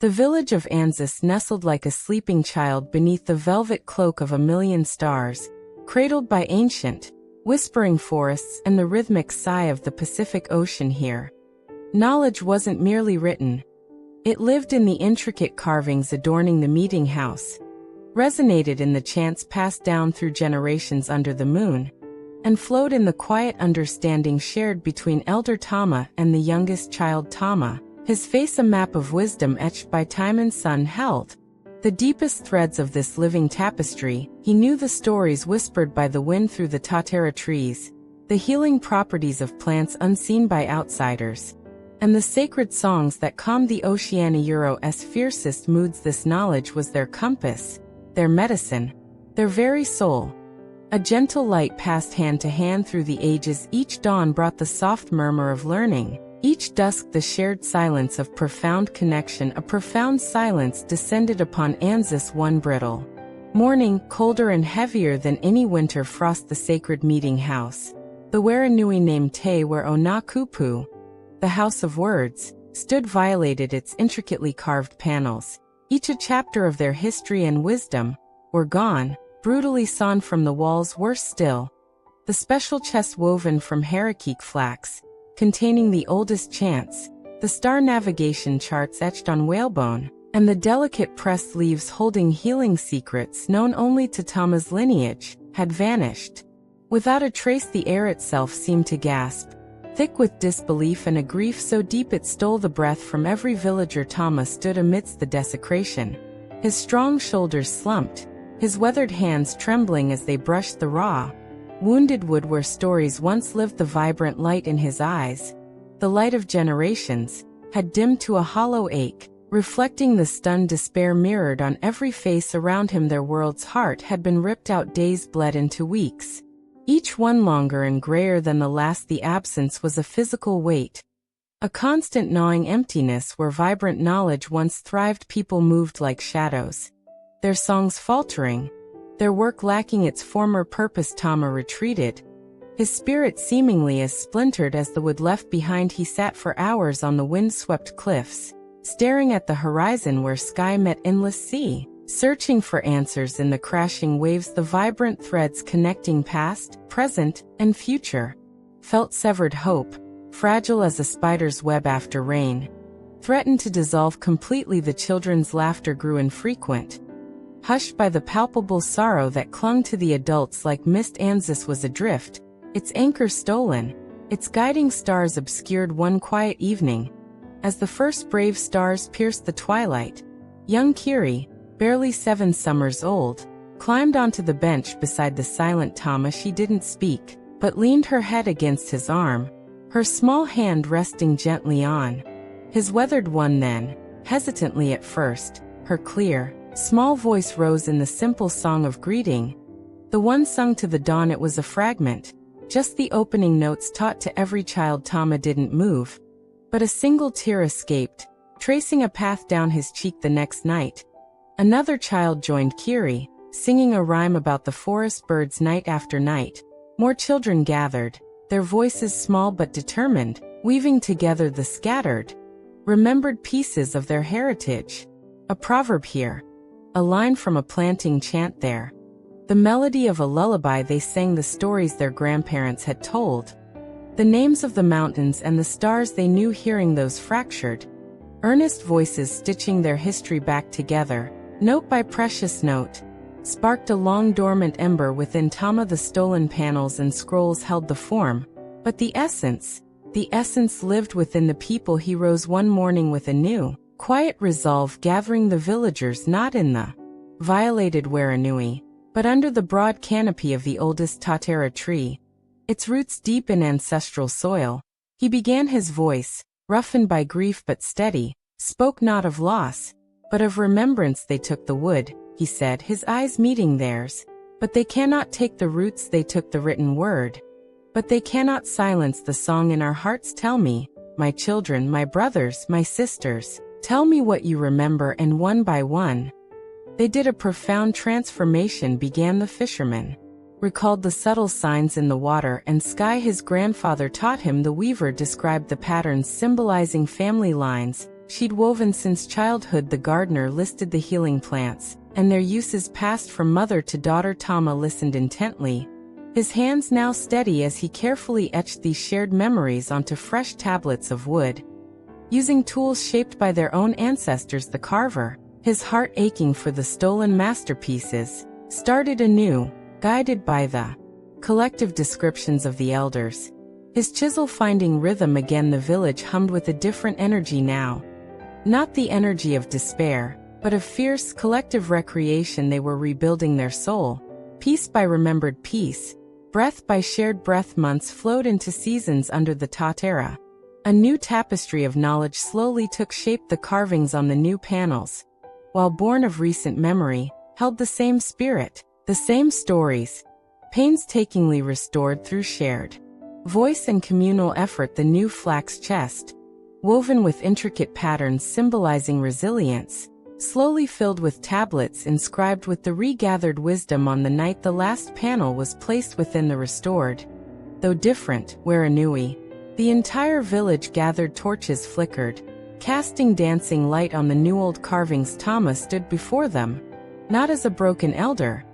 The village of Anzus nestled like a sleeping child beneath the velvet cloak of a million stars, cradled by ancient, whispering forests and the rhythmic sigh of the Pacific Ocean here. Knowledge wasn't merely written. It lived in the intricate carvings adorning the meeting house, resonated in the chants passed down through generations under the moon, and flowed in the quiet understanding shared between elder Tama and the youngest child Tama, his face a map of wisdom etched by time and sun held the deepest threads of this living tapestry. He knew the stories whispered by the wind through the tatara trees, the healing properties of plants unseen by outsiders, and the sacred songs that calmed the Oceania Euro's fiercest moods. This knowledge was their compass, their medicine, their very soul. A gentle light passed hand to hand through the ages. Each dawn brought the soft murmur of learning. Each dusk the shared silence of profound connection. A profound silence descended upon Anzus one brittle morning, colder and heavier than any winter frost. The sacred meeting house, the Waranui named Te Where Onakupu, the house of words, stood violated. Its intricately carved panels, each a chapter of their history and wisdom, were gone, brutally sawn from the walls. Worse still, the special chest woven from harakik flax, containing the oldest chants, the star navigation charts etched on whalebone, and the delicate pressed leaves holding healing secrets known only to Tama's lineage, had vanished. Without a trace, the air itself seemed to gasp, thick with disbelief and a grief so deep it stole the breath from every villager. Tama stood amidst the desecration, his strong shoulders slumped, his weathered hands trembling as they brushed the raw, wounded wood where stories once lived. The vibrant light in his eyes, the light of generations, had dimmed to a hollow ache, reflecting the stunned despair mirrored on every face around him. Their world's heart had been ripped out. Days bled into weeks, each one longer and grayer than the last. The absence was a physical weight, a constant gnawing emptiness. Where vibrant knowledge once thrived, people moved like shadows, their songs faltering, their work lacking its former purpose. Tama retreated, his spirit seemingly as splintered as the wood left behind. He sat for hours on the wind-swept cliffs, staring at the horizon where sky met endless sea, searching for answers in the crashing waves. The vibrant threads connecting past, present, and future felt severed. Hope, fragile as a spider's web after rain, threatened to dissolve completely. The children's laughter grew infrequent, hushed by the palpable sorrow that clung to the adults like mist. Anzus was adrift, its anchor stolen, its guiding stars obscured. One quiet evening, as the first brave stars pierced the twilight, young Kiri, barely 7 summers old, climbed onto the bench beside the silent Tama. She didn't speak, but leaned her head against his arm, her small hand resting gently on his weathered one. Then, hesitantly at first, her clear, small voice rose in the simple song of greeting, the one sung to the dawn. It was a fragment, just the opening notes taught to every child. Tama didn't move, but a single tear escaped, tracing a path down his cheek. The next night, another child joined Kiri, singing a rhyme about the forest birds. Night after night, more children gathered, their voices small but determined, weaving together the scattered, remembered pieces of their heritage. A proverb here, a line from a planting chant there, the melody of a lullaby. They sang the stories their grandparents had told, the names of the mountains and the stars they knew. Hearing those fractured, earnest voices stitching their history back together, note by precious note, sparked a long dormant ember within Tama. The stolen panels and scrolls held the form, but the essence lived within the people. He rose one morning with a new, quiet resolve, gathering the villagers not in the violated Waranui, but under the broad canopy of the oldest tatara tree, its roots deep in ancestral soil. He began. His voice, roughened by grief but steady, spoke not of loss, but of remembrance. They took the wood, he said, his eyes meeting theirs, but they cannot take the roots. They took the written word, but they cannot silence the song in our hearts. Tell me, my children, my brothers, my sisters, tell me what you remember. And one by one, they did. A profound transformation began. The fisherman recalled the subtle signs in the water and sky his grandfather taught him. The weaver described the patterns symbolizing family lines, she'd woven since childhood. The gardener listed the healing plants, and their uses passed from mother to daughter. Tama listened intently, his hands now steady as he carefully etched these shared memories onto fresh tablets of wood. Using tools shaped by their own ancestors, the carver, his heart aching for the stolen masterpieces, started anew, guided by the collective descriptions of the elders. His chisel finding rhythm again. The village hummed with a different energy now. Not the energy of despair, but of fierce collective recreation. They were rebuilding their soul, piece by remembered piece, breath by shared breath. Months flowed into seasons under the Tatera. A new tapestry of knowledge slowly took shape. The carvings on the new panels, while born of recent memory, held the same spirit, the same stories, painstakingly restored through shared voice and communal effort. The new flax chest, woven with intricate patterns symbolizing resilience, slowly filled with tablets inscribed with the regathered wisdom. On the night the last panel was placed within the restored, though different, Waranui, the entire village gathered. Torches flickered, casting dancing light on the new old carvings. Tama stood before them, not as a broken elder,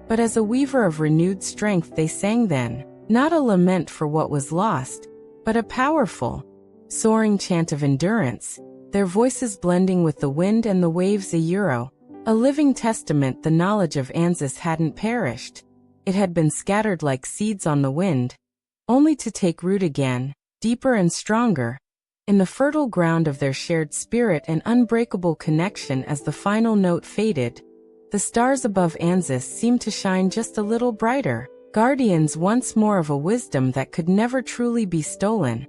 but as a weaver of renewed strength. They sang then, not a lament for what was lost, but a powerful, soaring chant of endurance, their voices blending with the wind and the waves. A living testament. The knowledge of Anzus hadn't perished. It had been scattered like seeds on the wind, only to take root again, deeper and stronger, in the fertile ground of their shared spirit and unbreakable connection. As the final note faded, the stars above Anzus seemed to shine just a little brighter, guardians once more of a wisdom that could never truly be stolen,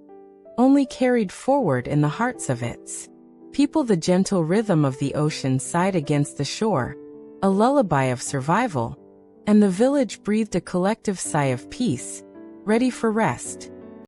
only carried forward in the hearts of its people. The gentle rhythm of the ocean sighed against the shore, a lullaby of survival, and the village breathed a collective sigh of peace, ready for rest.